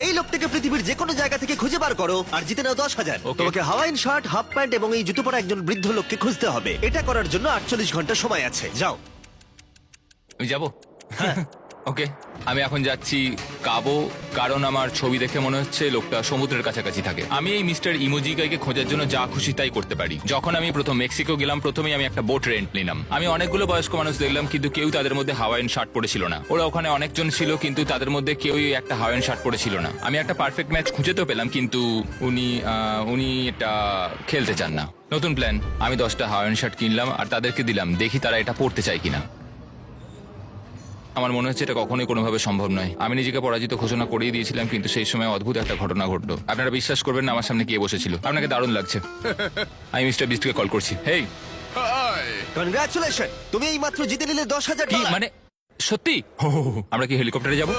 এই লোকটাকে পৃথিবীর যে কোনো জায়গা থেকে খুঁজে বার করো আর জিতে নাও 10,000। Okay. তোমাকে হাওয়াইন শার্ট, হাফ প্যান্ট এবং এই জুতো পরা একজন বৃদ্ধ লোককে খুঁজতে হবে। এটা করার জন্য 48 ঘন্টা সময় আছে। যাও। আমি যাবো ওকে আমি এখন যাচ্ছি কাবো, কারণ আমার ছবি দেখে মনে হচ্ছে লোকটা সমুদ্রের কাছাকাছি থাকে। আমি এই মিস্টার ইমোজিকাইকে খোঁজার জন্য যা খুশি তাই করতে পারি। যখন আমি প্রথম মেক্সিকো গেলাম, প্রথমেই আমি একটা বোট রেন্ট নিলাম। আমি অনেকগুলো বয়স্ক মানুষ দেখলাম, কিন্তু কেউ তাদের মধ্যে হাওয়াইন শার্ট পরেছিল না। ওরা ওখানে অনেকজন ছিল, কিন্তু তাদের মধ্যে কেউই একটা হাওয়াইন শার্ট পরেছিল না। আমি একটা পারফেক্ট ম্যাচ খুঁজে তো পেলাম, কিন্তু উনি এটা খেলতে চান না। নতুন প্ল্যান, আমি 10টা হাওয়াইন শার্ট কিনলাম আর তাদেরকে দিলাম, দেখি তারা এটা পড়তে চায় কিনা। আমার মনে হচ্ছে এটা কখনোই কোনোভাবে সম্ভব নয়। আমি নিজেকে পরাজিত ঘোষণা করেই দিয়েছিলাম, কিন্তু সেই সময় অদ্ভুত একটা ঘটনা ঘটলো। আপনারা বিশ্বাস করবেন না, আমার সামনে কে বসেছিল। আপনাকে দারুণ লাগছে। আমি মিস্টার বিস্টকে কল করছি। হেই, কনগ্রাচুলেশন, তুমি এই মাত্র জিতে নিলে 10,000 কি ডলার। মানে সত্যি? আমরা কি হেলিকপ্টারে যাবো?